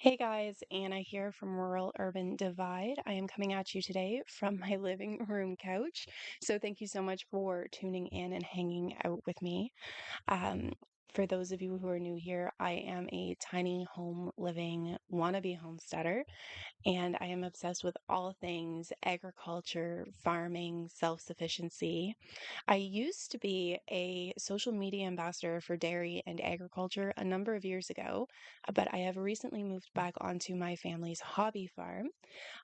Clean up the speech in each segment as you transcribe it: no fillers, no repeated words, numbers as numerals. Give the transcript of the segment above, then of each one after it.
Hey guys, Anna here from Rural Urban Divide. I am coming at you today from my living room couch. So thank you so much for tuning in and hanging out with me. Um, for those of you who are new here, I am a tiny home living wannabe homesteader, and I am obsessed with all things agriculture, farming, self-sufficiency. I used to be a social media ambassador for dairy and agriculture a number of years ago, but I have recently moved back onto my family's hobby farm.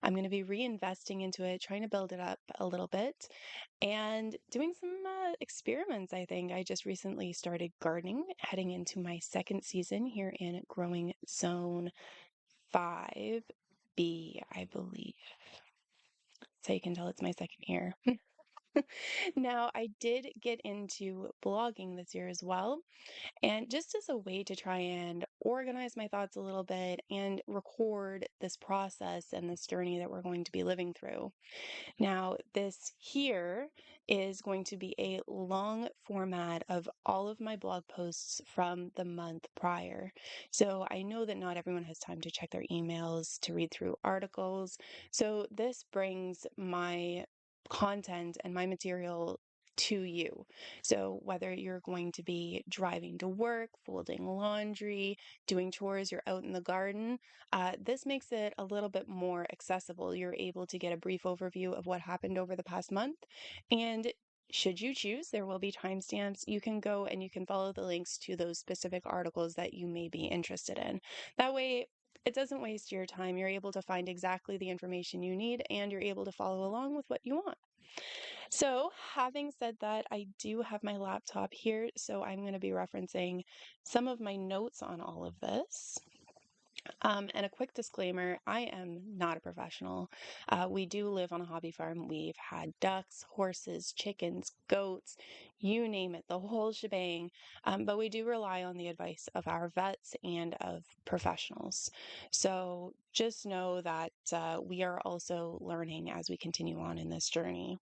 I'm going to be reinvesting into it, trying to build it up a little bit, and doing some experiments, I think. I just recently started gardening, heading into my second season here in Growing Zone 5B, I believe. So you can tell it's my second year. Now, I did get into blogging this year as well, and just as a way to try and organize my thoughts a little bit and record this process and this journey that we're going to be living through. Now, this here is going to be a long format of all of my blog posts from the month prior. So I know that not everyone has time to check their emails, to read through articles. So this brings my content and my material to you. So whether you're going to be driving to work, folding laundry, doing chores, you're out in the garden, this makes it a little bit more accessible. You're able to get a brief overview of what happened over the past month. And should you choose, there will be timestamps. You can go and you can follow the links to those specific articles that you may be interested in. That way, it doesn't waste your time. You're able to find exactly the information you need and you're able to follow along with what you want. So, having said that, I do have my laptop here, so I'm going to be referencing some of my notes on all of this. And a quick disclaimer, I am not a professional. We do live on a hobby farm. We've had ducks, horses, chickens, goats, you name it, the whole shebang. But we do rely on the advice of our vets and of professionals. So just know that we are also learning as we continue on in this journey.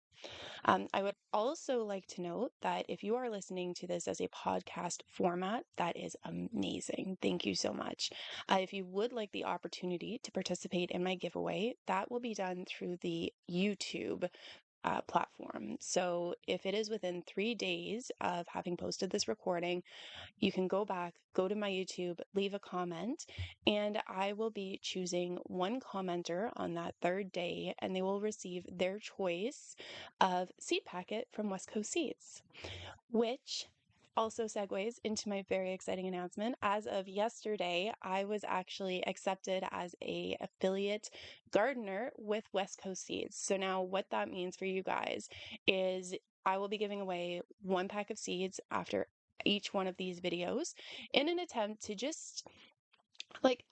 I would also like to note that if you are listening to this as a podcast format, that is amazing. Thank you so much. If you would like the opportunity to participate in my giveaway, that will be done through the YouTube platform. So if it is within 3 days of having posted this recording, you can go back, go to my YouTube, leave a comment, and I will be choosing one commenter on that third day, and they will receive their choice of seed packet from West Coast Seeds, which also segues into my very exciting announcement. As of yesterday, I was actually accepted as a affiliate gardener with West Coast Seeds. So now what that means for you guys is I will be giving away one pack of seeds after each one of these videos in an attempt to just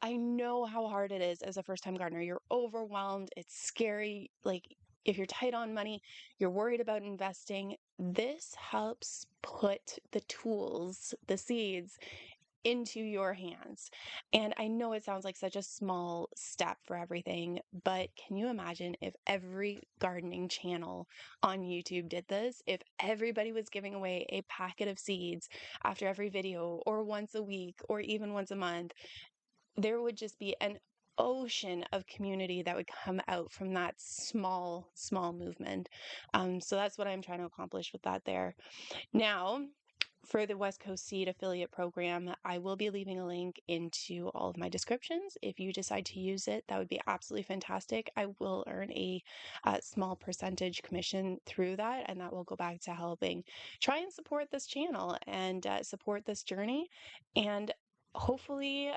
I know how hard it is as a first time gardener. You're overwhelmed, it's scary. Like, if you're tight on money, you're worried about investing. This helps put the tools, the seeds, into your hands. And I know it sounds like such a small step for everything, but can you imagine if every gardening channel on YouTube did this? If everybody was giving away a packet of seeds after every video, or once a week, or even once a month, there would just be an ocean of community that would come out from that small movement. So that's what I'm trying to accomplish with that there. Now, for the West Coast Seed affiliate program, I will be leaving a link into all of my descriptions. If you decide to use it, that would be absolutely fantastic. I will earn a small percentage commission through that, and that will go back to helping try and support this channel and support this journey. And hopefully,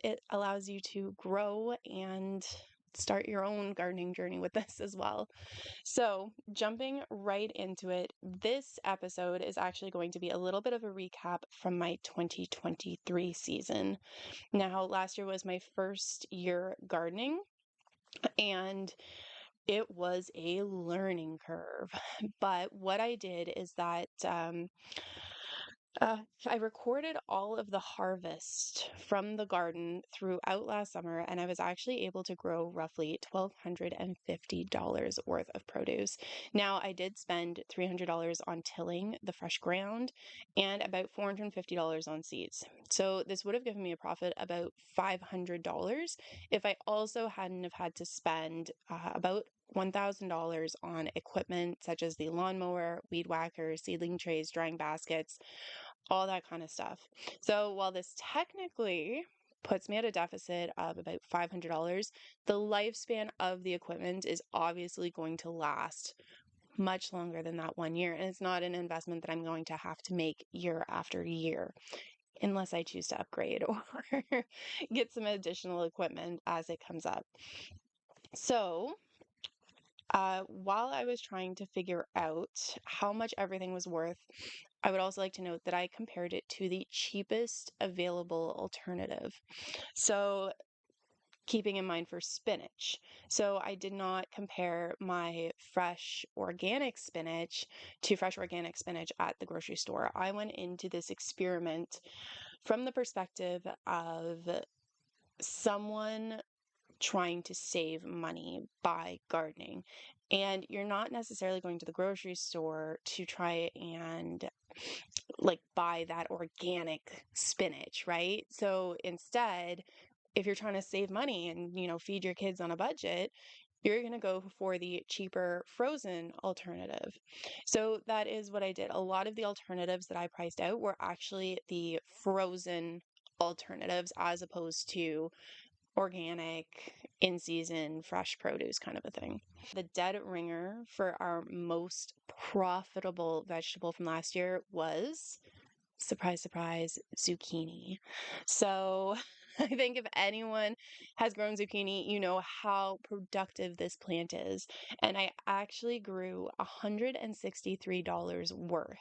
it allows you to grow and start your own gardening journey with this as well. So, jumping right into it, this episode is actually going to be a little bit of a recap from my 2023 season. Now, last year was my first year gardening, and it was a learning curve. But what I did is that I recorded all of the harvest from the garden throughout last summer, and I was actually able to grow roughly $1,250 worth of produce. Now, I did spend $300 on tilling the fresh ground and about $450 on seeds. So this would have given me a profit about $500 if I also hadn't have had to spend about $1,000 on equipment such as the lawnmower, weed whacker, seedling trays, drying baskets, all that kind of stuff. So while this technically puts me at a deficit of about $500, the lifespan of the equipment is obviously going to last much longer than that 1 year. And it's not an investment that I'm going to have to make year after year, unless I choose to upgrade or get some additional equipment as it comes up. So while I was trying to figure out how much everything was worth, I would also like to note that I compared it to the cheapest available alternative. So, keeping in mind for spinach. So, I did not compare my fresh organic spinach to fresh organic spinach at the grocery store. I went into this experiment from the perspective of someone trying to save money by gardening. And you're not necessarily going to the grocery store to try and like buy that organic spinach, right? So instead, if you're trying to save money and, feed your kids on a budget, you're going to go for the cheaper frozen alternative. So that is what I did. A lot of the alternatives that I priced out were actually the frozen alternatives as opposed to organic, in season, fresh produce kind of a thing. The dead ringer for our most profitable vegetable from last year was, surprise, surprise, zucchini. So I think if anyone has grown zucchini, you know how productive this plant is. And I actually grew $163 worth.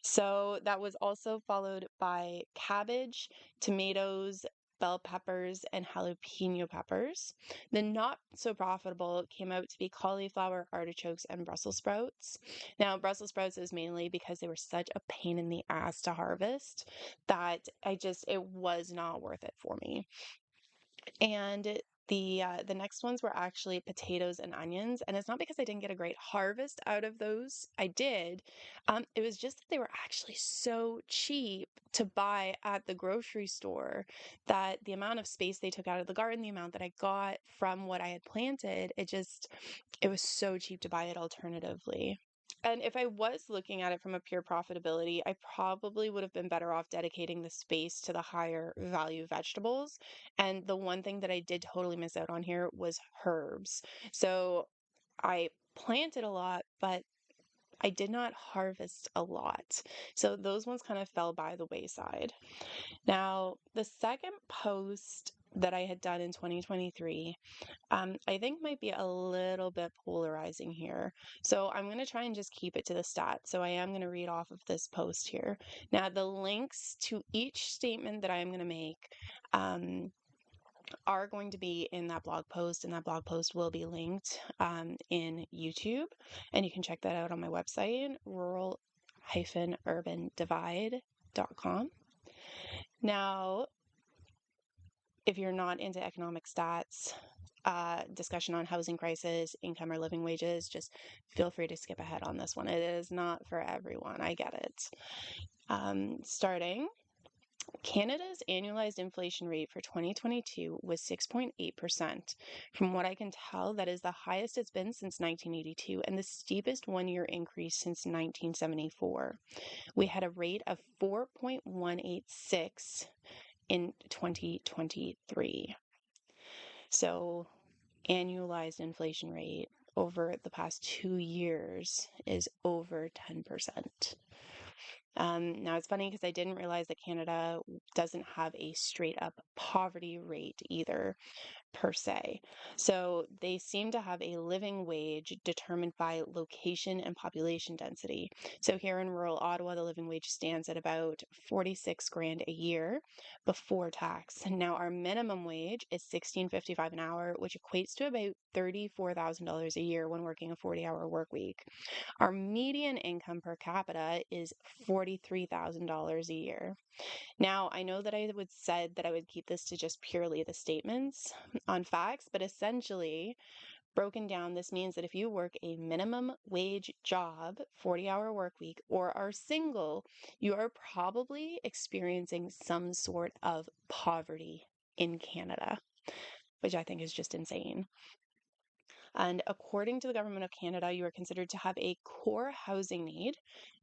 So that was also followed by cabbage, tomatoes, bell peppers, and jalapeno peppers. The not so profitable came out to be cauliflower, artichokes, and Brussels sprouts. Now, Brussels sprouts is mainly because they were such a pain in the ass to harvest that it was not worth it for me. And the next ones were actually potatoes and onions, and it's not because I didn't get a great harvest out of those. I did. It was just that they were actually so cheap to buy at the grocery store that the amount of space they took out of the garden, the amount that I got from what I had planted, it was so cheap to buy it alternatively. And if I was looking at it from a pure profitability, I probably would have been better off dedicating the space to the higher value vegetables. And the one thing that I did totally miss out on here was herbs. So I planted a lot, but I did not harvest a lot. So those ones kind of fell by the wayside. Now, the second post that I had done in 2023, I think might be a little bit polarizing here. So I'm going to try and just keep it to the stats. So I am going to read off of this post here. Now, the links to each statement that I am going to make are going to be in that blog post, and that blog post will be linked in YouTube. And you can check that out on my website, rural-urbandivide.com. Now, if you're not into economic stats, discussion on housing crisis, income or living wages, just feel free to skip ahead on this one. It is not for everyone. I get it. Starting, Canada's annualized inflation rate for 2022 was 6.8%. From what I can tell, that is the highest it's been since 1982 and the steepest one-year increase since 1974. We had a rate of 4.186 in 2023. So annualized inflation rate over the past 2 years is over 10%. Now it's funny because I didn't realize that Canada doesn't have a straight up poverty rate either. per se. So they seem to have a living wage determined by location and population density. So here in rural Ottawa, the living wage stands at about 46 grand a year before tax. And now our minimum wage is 16.55 an hour, which equates to about $34,000 a year when working a 40-hour work week. Our median income per capita is $43,000 a year. Now, I know that I would said that I would keep this to just purely the statements on facts, but essentially, broken down, this means that if you work a minimum wage job, 40-hour work week, or are single, you are probably experiencing some sort of poverty in Canada, which I think is just insane. And according to the Government of Canada, you are considered to have a core housing need.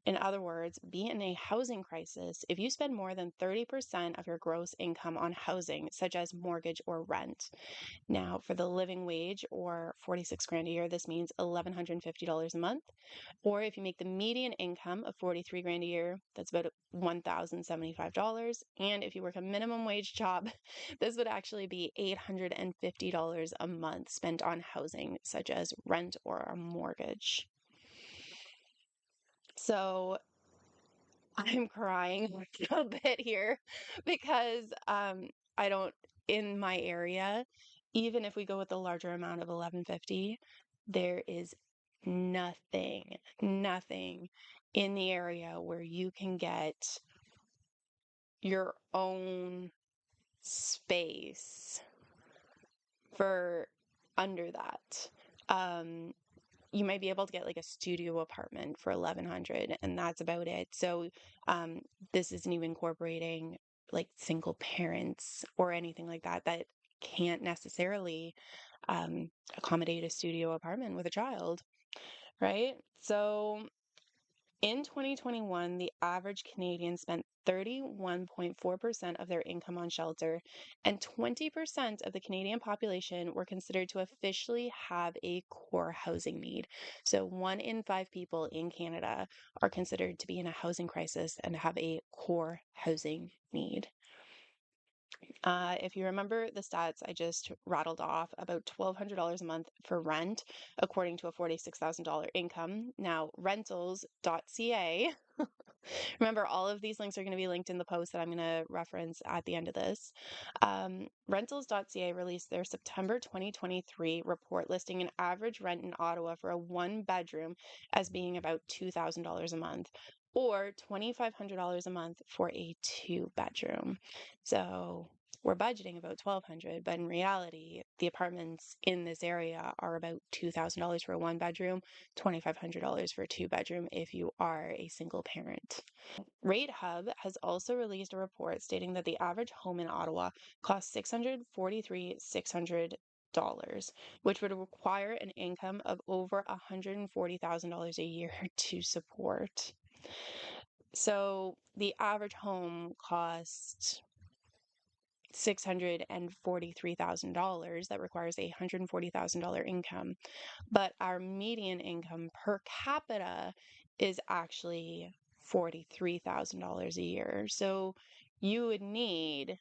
In other words, be in a housing crisis if you spend more than 30% of your gross income on housing, such as mortgage or rent. Now, for the living wage, or 46 grand a year, this means $1,150 a month. Or if you make the median income of 43 grand a year, that's about $1,075. And if you work a minimum wage job, this would actually be $850 a month spent on housing, such as rent or a mortgage. So I'm crying a little bit here because I don't, in my area, even if we go with the larger amount of 1150, there is nothing in the area where you can get your own space for under that. You might be able to get like a studio apartment for 1100, and that's about it. So this isn't even incorporating like single parents or anything like that that can't necessarily accommodate a studio apartment with a child, right? So in 2021, the average Canadian spent 31.4% of their income on shelter, and 20% of the Canadian population were considered to officially have a core housing need. So 1 in 5 people in Canada are considered to be in a housing crisis and have a core housing need. If you remember the stats I just rattled off, about $1,200 a month for rent, according to a $46,000 income. Now, rentals.ca, remember, all of these links are going to be linked in the post that I'm going to reference at the end of this. Rentals.ca released their September 2023 report listing an average rent in Ottawa for a 1 bedroom as being about $2,000 a month, or $2,500 a month for a 2 bedroom. So we're budgeting about $1,200, but in reality, the apartments in this area are about $2,000 for a 1 bedroom, $2,500 for a 2 bedroom if you are a single parent. Rate Hub has also released a report stating that the average home in Ottawa costs $643,600, which would require an income of over $140,000 a year to support. So the average home costs $643,000. That requires a $140,000 income. But our median income per capita is actually $43,000 a year. So you would need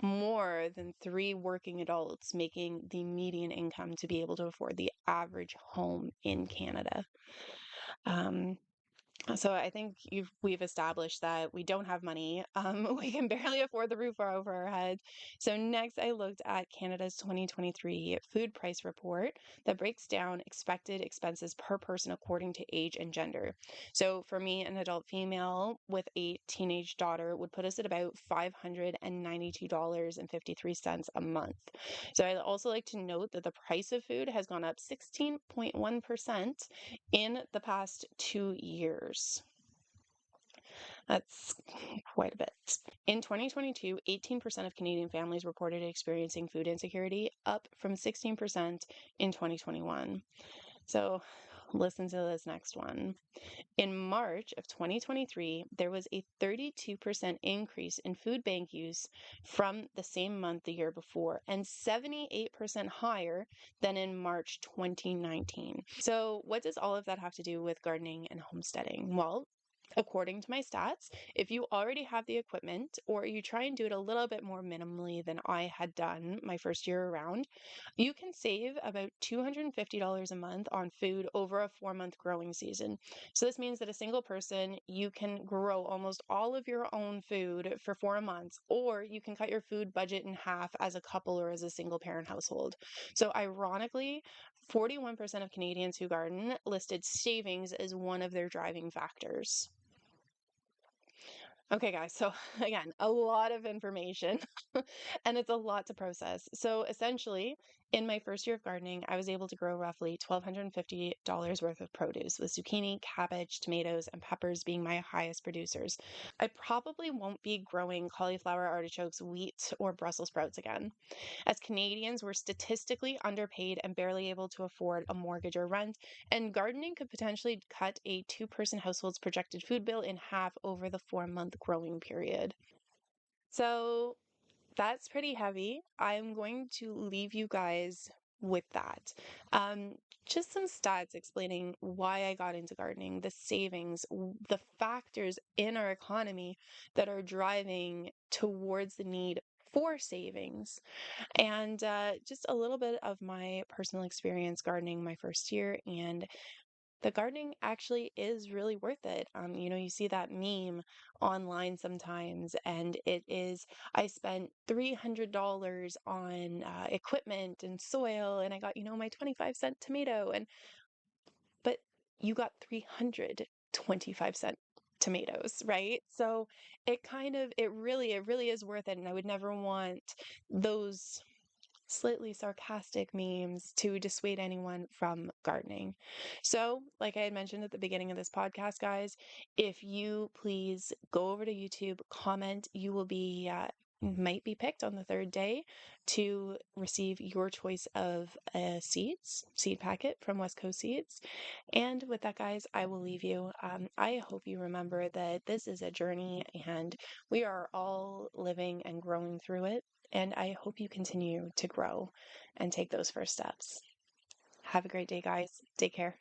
more than 3 working adults making the median income to be able to afford the average home in Canada. So I think we've established that we don't have money. We can barely afford the roof over our heads. So next, I looked at Canada's 2023 food price report that breaks down expected expenses per person according to age and gender. So for me, an adult female with a teenage daughter would put us at about $592.53 a month. So I'd also like to note that the price of food has gone up 16.1% in the past 2 years. That's quite a bit. In 2022, 18% of Canadian families reported experiencing food insecurity, up from 16% in 2021. So listen to this next one. In March of 2023, there was a 32% increase in food bank use from the same month the year before, and 78% higher than in March 2019. So what does all of that have to do with gardening and homesteading? Well, according to my stats, if you already have the equipment or you try and do it a little bit more minimally than I had done my first year around, you can save about $250 a month on food over a 4 month growing season. So this means that a single person, you can grow almost all of your own food for 4 months, or you can cut your food budget in half as a couple or as a single parent household. So ironically, 41% of Canadians who garden listed savings as one of their driving factors. Okay, guys, so again, a lot of information and it's a lot to process. So essentially, in my first year of gardening, I was able to grow roughly $1,250 worth of produce, with zucchini, cabbage, tomatoes, and peppers being my highest producers. I probably won't be growing cauliflower, artichokes, wheat, or Brussels sprouts again, as Canadians were statistically underpaid and barely able to afford a mortgage or rent, and gardening could potentially cut a two-person household's projected food bill in half over the 4 month growing period. So that's pretty heavy. I'm going to leave you guys with that. Um, just some stats explaining why I got into gardening, the savings, the factors in our economy that are driving towards the need for savings, and just a little bit of my personal experience gardening my first year. And the gardening actually is really worth it. You see that meme online sometimes, and it is, I spent $300 on equipment and soil, and I got, my 25-cent tomato. But you got 325-cent tomatoes, right? So it really is worth it. And I would never want those slightly sarcastic memes to dissuade anyone from gardening. So, like I had mentioned at the beginning of this podcast, guys, if you please go over to YouTube, comment, you will be might be picked on the third day to receive your choice of seed packet from West Coast Seeds. And with that, guys, I will leave you. I hope you remember that this is a journey and we are all living and growing through it. And I hope you continue to grow and take those first steps. Have a great day, guys. Take care.